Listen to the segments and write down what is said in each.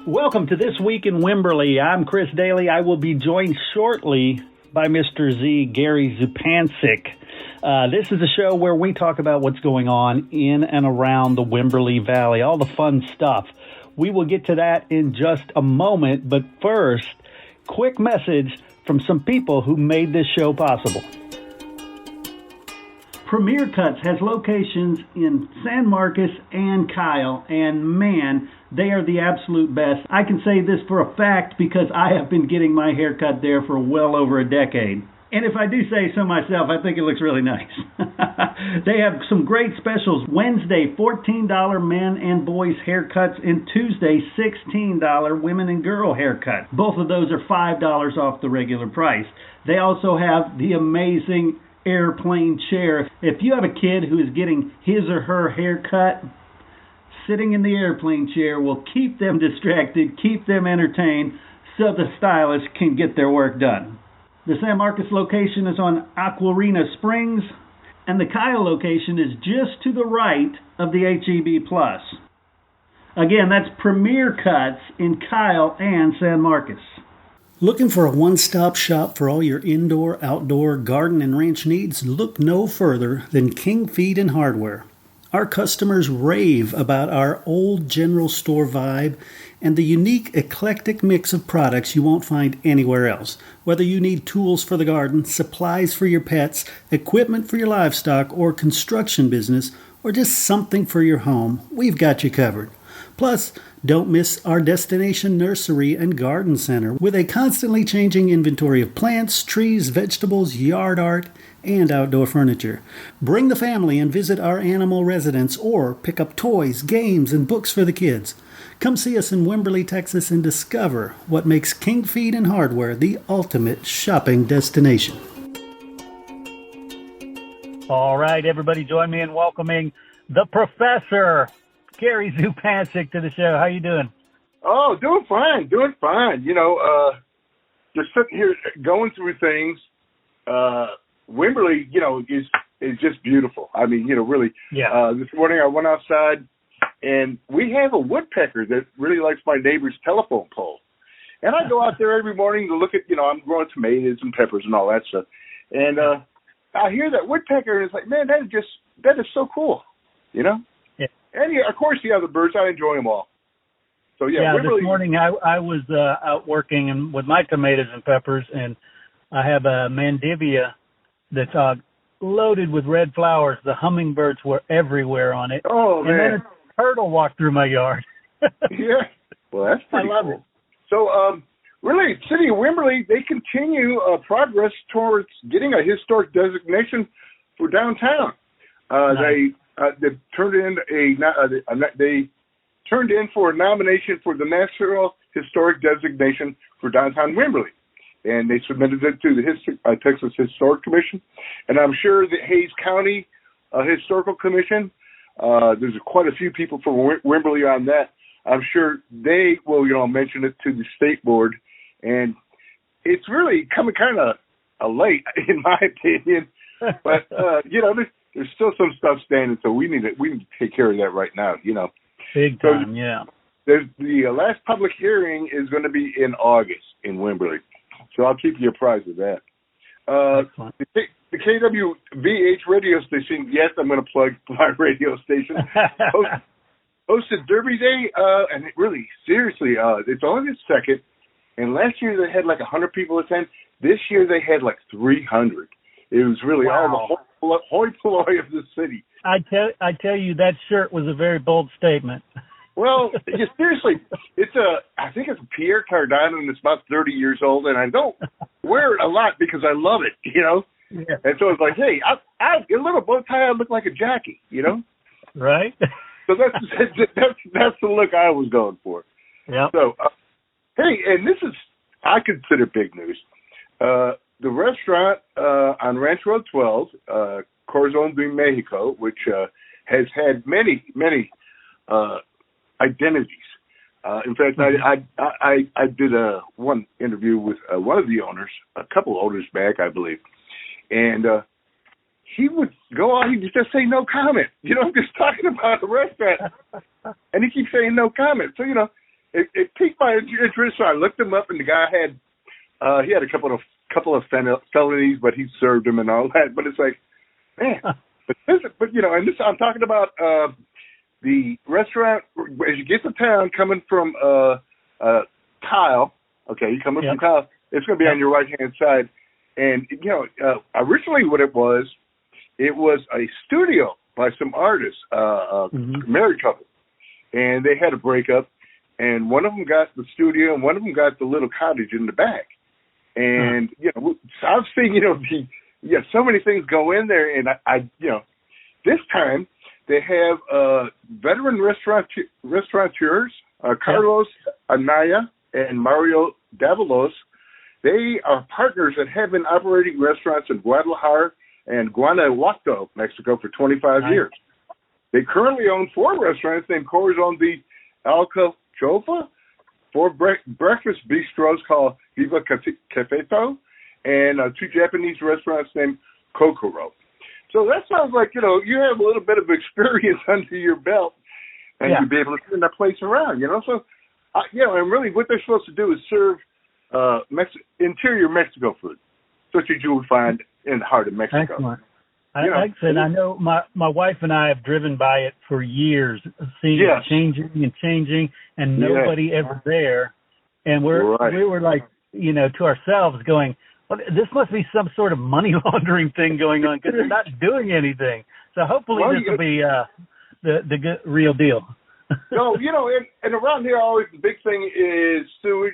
Welcome to This Week in Wimberley. I'm Chris Doelle. I will be joined shortly by Mr. Z, Gary Zupancic. This is a show where we talk about what's going on in and around the Wimberley Valley, all the fun stuff. We will get to that in just a moment, but first, quick message from some people who made this show possible. Premier Cuts has locations in San Marcos and Kyle, and man, they are the absolute best. I can say this for a fact because I have been getting my hair cut there for well over a decade. And if I do say so myself, I think it looks really nice. They have some great specials. Wednesday, $14 men and boys haircuts, and Tuesday, $16 women and girl haircut. Both of those are $5 off the regular price. They also have the amazing airplane chair. If you have a kid who is getting his or her hair cut, sitting in the airplane chair will keep them distracted, keep them entertained, so the stylist can get their work done. The San Marcos location is on Aquarina Springs, and the Kyle location is just to the right of the HEB Plus. Again, that's Premier Cuts in Kyle and San Marcos. Looking for a one-stop shop for all your indoor, outdoor, garden, and ranch needs? Look no further than King Feed and Hardware. Our customers rave about our old general store vibe and the unique, eclectic mix of products you won't find anywhere else. Whether you need tools for the garden, supplies for your pets, equipment for your livestock or construction business, or just something for your home, we've got you covered. Plus, don't miss our destination nursery and garden center with a constantly changing inventory of plants, trees, vegetables, yard art, and outdoor furniture. Bring the family and visit our animal residence or pick up toys, games, and books for the kids. Come see us in Wimberley, Texas, and discover what makes King Feed and Hardware the ultimate shopping destination. All right, everybody, join me in welcoming the Professor, Gary Zupancic, to the show. How you doing? Oh, doing fine. You know, just sitting here going through things. Wimberley, you know, is just beautiful. I mean, you know, really. Yeah. This morning I went outside, and we have a woodpecker that really likes my neighbor's telephone pole. And I go out there every morning to look at, you know, I'm growing tomatoes and peppers and all that stuff. And I hear that woodpecker, and it's like, man, that is so cool, you know? Yeah. And yeah, of course, the other birds, I enjoy them all. So yeah, this morning I was out working and with my tomatoes and peppers, and I have a mandivia that's loaded with red flowers. The hummingbirds were everywhere on it. Oh, man. And then a turtle walked through my yard. Yeah. Well, that's pretty I love cool. it. So, really, City of Wimberley, they continue progress towards getting a historic designation for downtown. Nice. They turned in for a nomination for the National Historic Designation for downtown Wimberley. And they submitted it to the Texas Historic Commission. And I'm sure the Hays County Historical Commission, there's quite a few people from Wimberley on that. I'm sure they will, you know, mention it to the state board. And it's really coming kind of late, in my opinion. But, you know, there's still some stuff standing, so we need to take care of that right now, you know. Big time, yeah. There's the last public hearing is going to be in August in Wimberley. So I'll keep you apprised of that. The KWVH radio station, yes, I'm going to plug my radio station, hosted Derby Day, and it really, seriously, it's August 2nd, and last year they had like 100 people attend. This year they had like 300. It was really all the hoi polloi of the city. I tell you, that shirt was a very bold statement. Well, seriously, I think it's a Pierre Cardin, and it's about 30 years old, and I don't wear it a lot because I love it, you know? Yeah. And so it's like, hey, I a little bow tie, I look like a jockey, you know? Right. So that's the look I was going for. Yeah. So, hey, and this is, I consider big news. The restaurant on Ranch Road 12, Corazon de Mexico, which has had many identities. In fact, I did one interview with one of the owners, a couple owners back, I believe, and he would go on, he'd just say no comment. You know, I'm just talking about a restaurant, and he keeps saying no comment. So, you know, it piqued my interest, so I looked him up, and the guy had he had a couple of felonies, but he served them and all that. But it's like, man, but you know, and this I'm talking about the restaurant as you get to town, coming from Kyle. Okay, you coming from Kyle. It's going to be on your right hand side, and you know, originally what it was a studio by some artists, married couple, and they had a breakup, and one of them got the studio, and one of them got the little cottage in the back. And you know, I've seen so many things go in there, and I you know, this time they have veteran restaurateurs, Carlos Anaya and Mario Davalos. They are partners that have been operating restaurants in Guadalajara and Guanajuato, Mexico, for 25 years. They currently own 4 restaurants named Corazon de Alcachofa, 4 breakfast bistros called Viva Cafeto, and 2 Japanese restaurants named Kokoro. So that sounds like, you know, you have a little bit of experience under your belt, and you'll be able to turn that place around, you know. So, you know, and really what they're supposed to do is serve interior Mexico food, such as you would find in the heart of Mexico. Excellent. Like I said, I know my wife and I have driven by it for years, seeing it changing, and nobody ever there. And we were like, you know, to ourselves going, well, this must be some sort of money laundering thing going on because they're not doing anything. So hopefully this will be the good, real deal. No, you know, and around here always the big thing is sewage.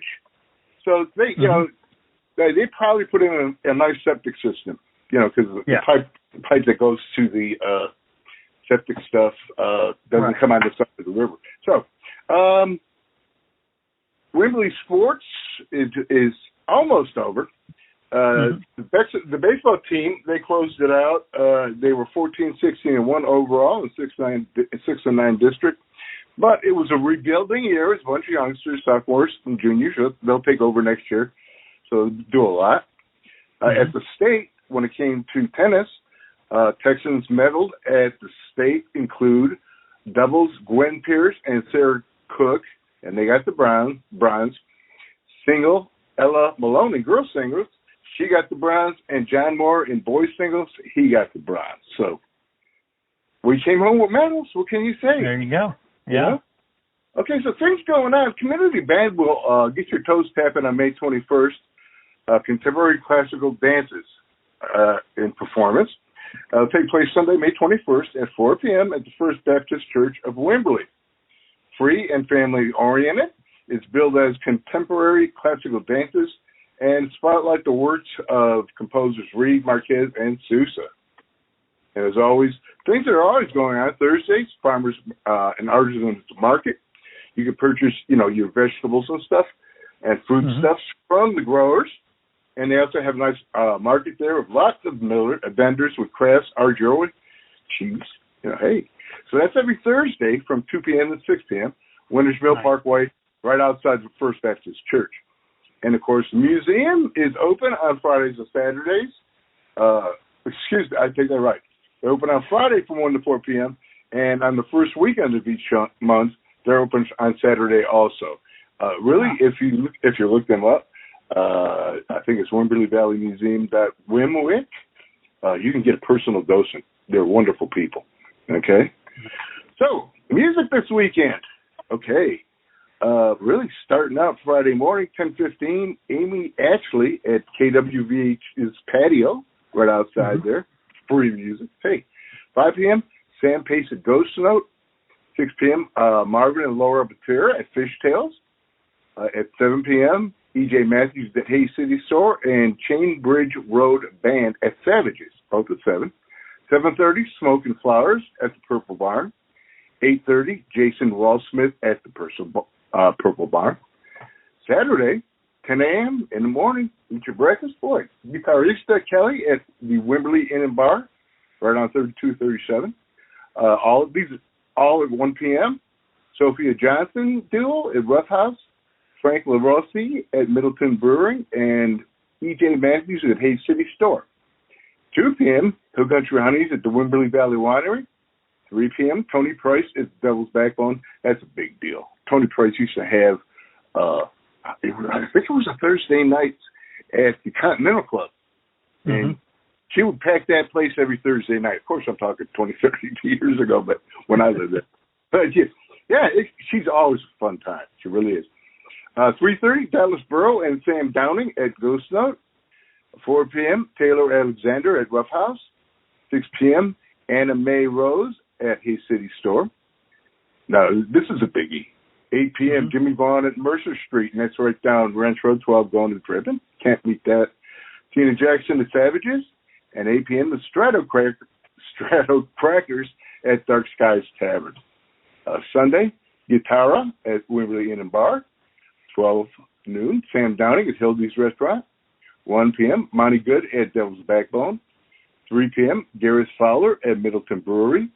So they, you know, they probably put in a nice septic system, you know, because the pipe that goes to the septic stuff doesn't come out of the side of the river. So, Wimberley Sports is almost over. The baseball team, they closed it out. They were 14-16-1 overall in 6-9 district. But it was a rebuilding year. It's a bunch of youngsters, sophomores and juniors. They'll take over next year. So do a lot. At the state, when it came to tennis, Texans medaled at the state include doubles Gwen Pierce and Sarah Cook, and they got the bronze. Single, Ella Maloney, girls singles, she got the bronze, and John Moore in boys singles, he got the bronze. So we came home with medals. What can you say? There you go. Yeah. Okay, so things going on. Community Band will get your toes tapping on May 21st. Contemporary classical dances in performance. It'll take place Sunday, May 21st at 4 p.m. at the First Baptist Church of Wimberley. Free and family-oriented. It's billed as contemporary classical dances and spotlight the works of composers Reed, Marquez, and Sousa. And as always, things that are always going on. Thursdays, farmers and artisans market. You can purchase, you know, your vegetables and stuff and food stuffs from the growers. And they also have a nice market there with lots of vendors with crafts, art, jewelry, cheese. You know, hey. So that's every Thursday from 2 p.m. to 6 p.m. Wintersville Parkway, right outside the First Baptist Church. And, of course, the museum is open on Fridays and Saturdays. Excuse me, I take that right. They're open on Friday from 1 to 4 p.m. And on the first weekend of each month, they're open on Saturday also. Really, if you look them up, I think it's Wimberley Valley Museum.wimwick. You can get a personal dosing. They're wonderful people. Okay? So, music this weekend. Okay. Really starting out Friday morning, 10:15, Amy Ashley at KWVH's patio, right outside there. Free music. Hey, 5 p.m., Sam Pace at Ghost Note. 6 p.m., Marvin and Laura Batera at Fishtails. At 7 p.m., E.J. Matthews at Hay City Store and Chain Bridge Road Band at Savages, both at 7. 7:30, Smoke and Flowers at the Purple Barn. 8:30, Jason Wallsmith at the Purple Barn. Saturday, 10 a.m. in the morning, eat your breakfast. Boy, Guitarista Kelly at the Wimberley Inn and Bar, right on 3237. All at 1 p.m. Sophia Johnson Duo at Rough House. Frank LaRossi at Middleton Brewing, and E.J. Matthews at Hay City Store. 2 p.m., Hill Country Honeys at the Wimberley Valley Winery. 3 p.m., Tony Price at Devil's Backbone. That's a big deal. Tony Price used to have I think it was a Thursday night at the Continental Club. And she would pack that place every Thursday night. Of course, I'm talking 20, 30 years ago, but when I lived there. But she's always a fun time. She really is. 3:30, Dallas Burrow and Sam Downing at Ghost Note. 4 p.m., Taylor Alexander at Rough House. 6 p.m., Anna Mae Rose at Hay City Store. Now, this is a biggie. 8 p.m., Jimmy Vaughn at Mercer Street, and that's right down Ranch Road 12 going to Driven. Can't beat that. Tina Jackson at Savages. And 8 p.m., the Strato Crackers at Dark Skies Tavern. Sunday, Guitarra at Wimberley Inn and Bar. 12 noon, Sam Downing at Hildy's Restaurant. 1 p.m., Monty Good at Devil's Backbone. 3 p.m., Gareth Fowler at Middleton Brewery.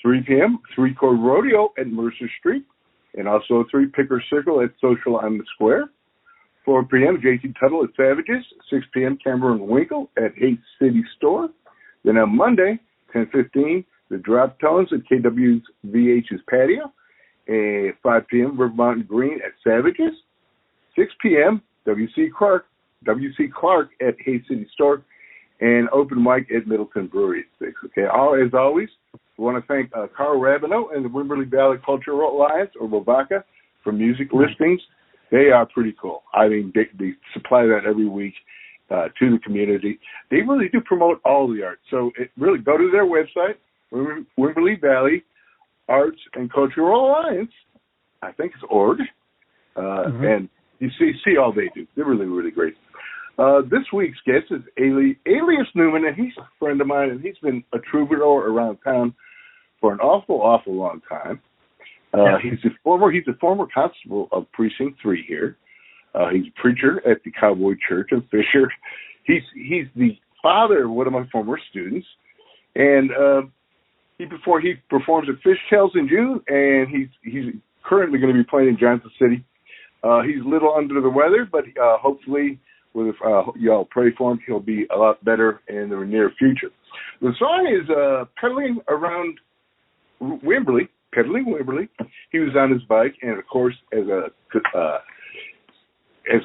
3 p.m., Three Chord Rodeo at Mercer Street. And also 3 Picker Circle at Social on the Square. 4 p.m., J.C. Tuttle at Savages. 6 p.m., Cameron Winkle at Hay City Store. Then on Monday, 10:15, the Drop Tones at KW's VH's Patio. 5 p.m., River Mountain Green at Savages. 6 p.m., W.C. Clark at Hay City Store. And open mic at Middleton Brewery at 6. Okay, as always, we want to thank Carl Rabineau and the Wimberley Valley Cultural Alliance, or WVACA, for music listings. They are pretty cool. I mean, they supply that every week to the community. They really do promote all the arts. So really go to their website, Wimberley Valley Arts and Cultural Alliance, I think it's org, and you see all they do. They're really, really great. This week's guest is Alias Newman, and he's a friend of mine, and he's been a troubadour around town for an awful long time. He's a former constable of Precinct 3 here. He's a preacher at the Cowboy Church in Fisher. He's the father of one of my former students, and he performs at Fishtails in June, and he's currently going to be playing in Johnson City. He's a little under the weather, but hopefully, if y'all pray for him, he'll be a lot better in the near future. The song is Pedaling Around Wimberley. Pedaling Wimberley. He was on his bike, and of course, as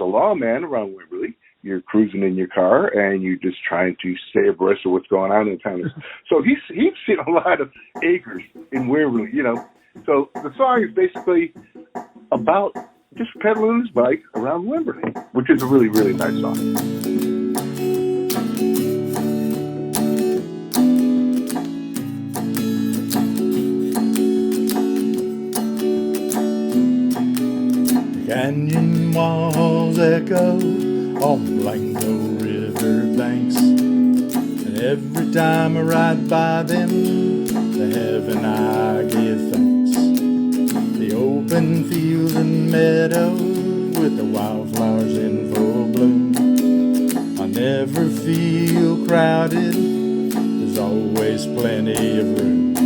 a lawman around Wimberley, you're cruising in your car and you're just trying to stay abreast of what's going on in town. So he's seen a lot of acres in Wimberley, you know. So the song is basically about just pedaling his bike around Wimberley, which is a really, really nice song. Canyon walls echo on Blanco River banks, and every time I ride by them, to heaven I give thanks. The open fields and meadows with the wildflowers in full bloom, I never feel crowded, there's always plenty of room.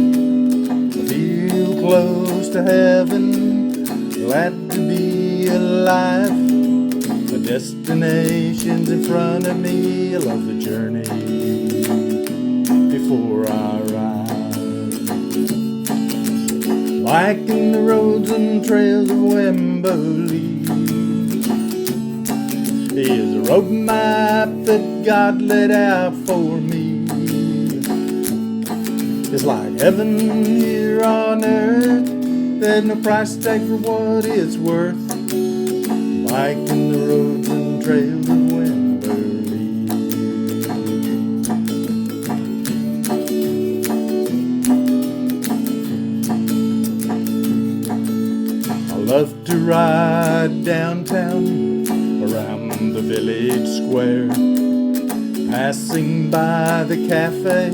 I feel close to heaven, glad to be alive. The destination's in front of me. I love the journey before I arrive. Biking the roads and trails of Wimberley is a road map that God laid out for me. It's like heaven here on earth. There's no price tag for what it's worth. Biking the roads and trails of Wimberley. I love to ride downtown around the village square, passing by the cafe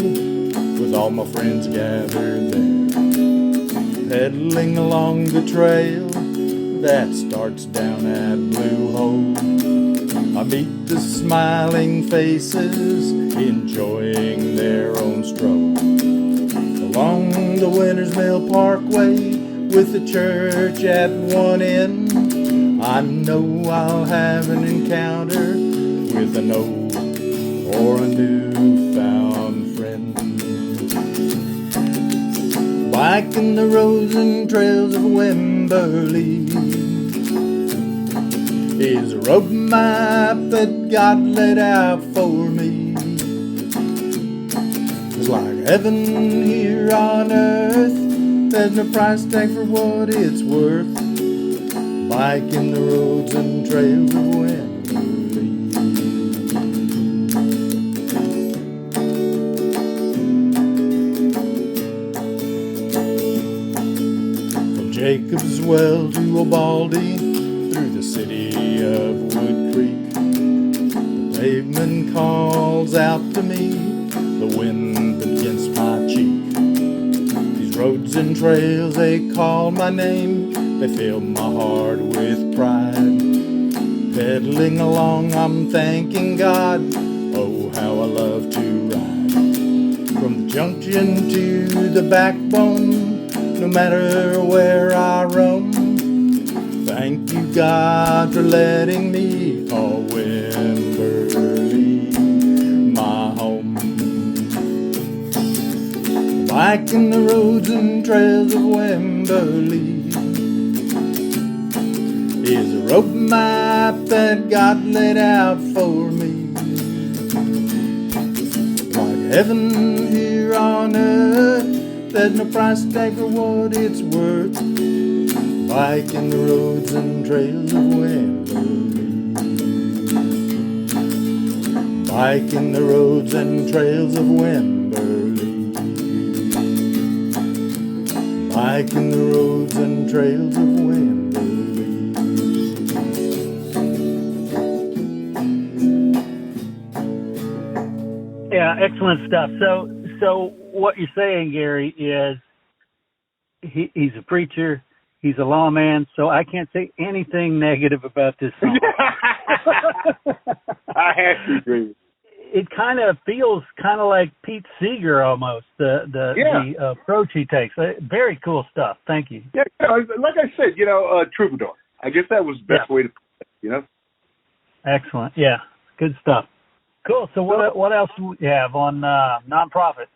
with all my friends gathered there, pedaling along the trail that starts down at Blue Hole. I meet the smiling faces enjoying their own stroll along the Winter's Mill Parkway with the church at one end. I know I'll have an encounter with an old or a newfound friend. Biking the roads and trails of Wimberley is a road map that God laid out for me. It's like heaven here on earth. There's no price tag for what it's worth. Biking the roads and trails of Wimberley. From Jacob's Well to Obaldy, through the city of Wood Creek, the pavement calls out to me, the wind against my cheek. These roads and trails, they call my name, they fill my heart with pride. Pedaling along, I'm thanking God, oh how I love to ride. From the junction to the backbone, no matter where I roam, thank you God for letting me call Wimberley my home. Biking the roads and trails of Wimberley is a road map that God laid out for me. Like heaven here on earth, there's no price tag for what it's worth. Biking the roads and trails of Wimberley. Biking the roads and trails of Wimberley. Biking the roads and trails of Wimberley. Yeah, excellent stuff. So what you're saying, Gary, is he's a preacher, he's a lawman, so I can't say anything negative about this song. I have to agree. It kind of feels kind of like Pete Seeger almost, the approach he takes. Very cool stuff. Thank you. Yeah, like I said, troubadour. I guess that was the best way to put it, Excellent. Yeah, good stuff. Cool. So what else do we have on nonprofits?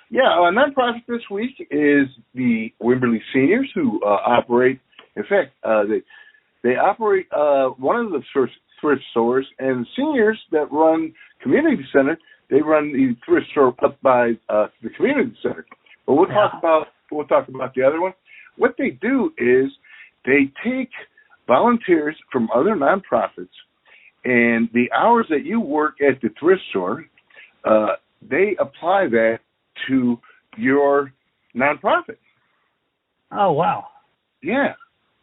Yeah, nonprofit this week is the Wimberley Seniors, who operate. In fact, they operate one of the thrift stores, and seniors that run community center. They run the thrift store up by the community center. But we'll talk about the other one. What they do is they take volunteers from other nonprofits, and the hours that you work at the thrift store, they apply that to your nonprofit. Oh, wow. Yeah.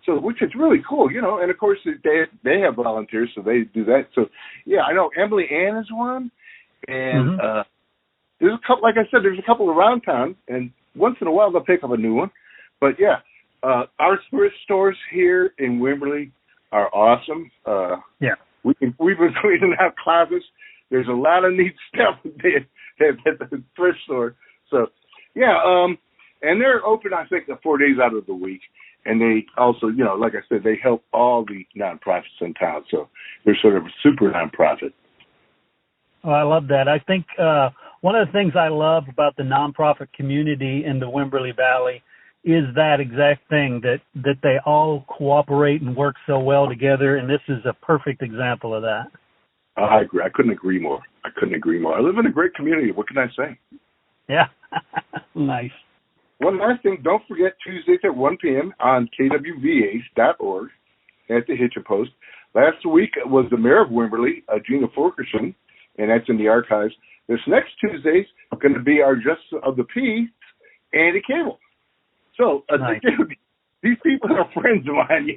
So, which is really cool, and of course they have volunteers, so they do that. So, yeah, I know Emily Ann is one, and there's a couple, like I said, there's a couple around town, and once in a while they'll pick up a new one. But yeah, our thrift stores here in Wimberley are awesome. We've been cleaning out closets. There's a lot of neat stuff at the thrift store. So, yeah, and they're open, I think, 4 days out of the week. And they also, like I said, they help all the nonprofits in town. So they're sort of a super nonprofit. Oh, I love that. I think one of the things I love about the nonprofit community in the Wimberley Valley is that exact thing, that they all cooperate and work so well together. And this is a perfect example of that. I agree. I couldn't agree more. I live in a great community. What can I say? Yeah. Nice. One last thing, don't forget Tuesdays at 1 p.m. on kwvh.org at the Hitchin Post. Last week was the mayor of Wimberley, Gina Fulkerson, and that's in the archives. This next Tuesday's going to be our Justice of the Peace, Andy Cable. So nice. These people are friends of mine,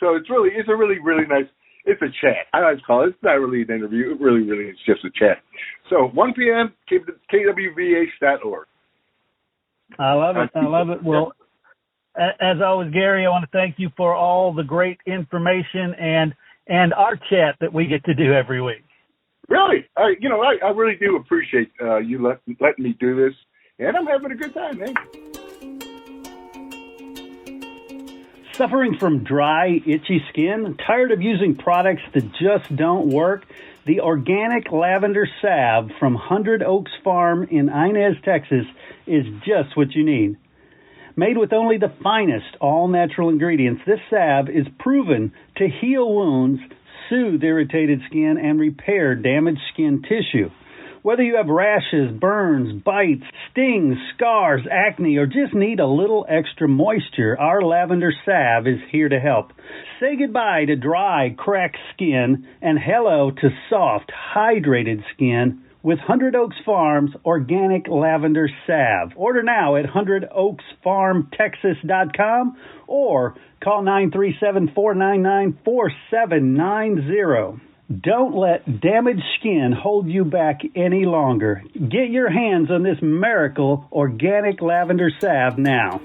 So it's a really, really nice. It's a chat. I always call it. It's not really an interview. It really is just a chat. So 1 p.m. kwvh.org. I love it. Well, as always, Gary, I want to thank you for all the great information and our chat that we get to do every week. Really? I really do appreciate you letting me do this, and I'm having a good time, man. Suffering from dry, itchy skin? Tired of using products that just don't work? The organic lavender salve from 100 Oaks Farm in Inez, Texas is just what you need. Made with only the finest all-natural ingredients, this salve is proven to heal wounds, soothe irritated skin and repair damaged skin tissue. Whether you have rashes, burns, bites, stings, scars, acne, or just need a little extra moisture, our lavender salve is here to help. Say goodbye to dry, cracked skin and hello to soft, hydrated skin with 100 Oaks Farms Organic Lavender Salve. Order now at 100oaksfarmtexas.com or call 937-499-4790. Don't let damaged skin hold you back any longer. Get your hands on this miracle organic lavender salve now.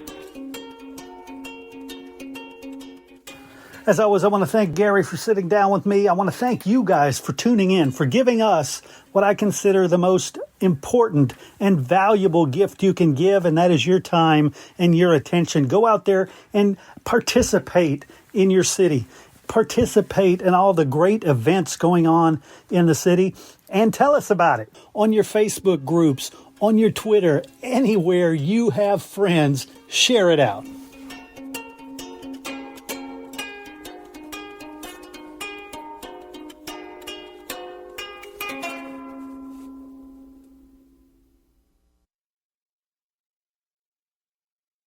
As always, I want to thank Gary for sitting down with me. I want to thank you guys for tuning in, for giving us what I consider the most important and valuable gift you can give, and that is your time and your attention. Go out there and participate in your city. Participate in all the great events going on in the city and tell us about it on your Facebook groups, on your Twitter, anywhere you have friends, share it out.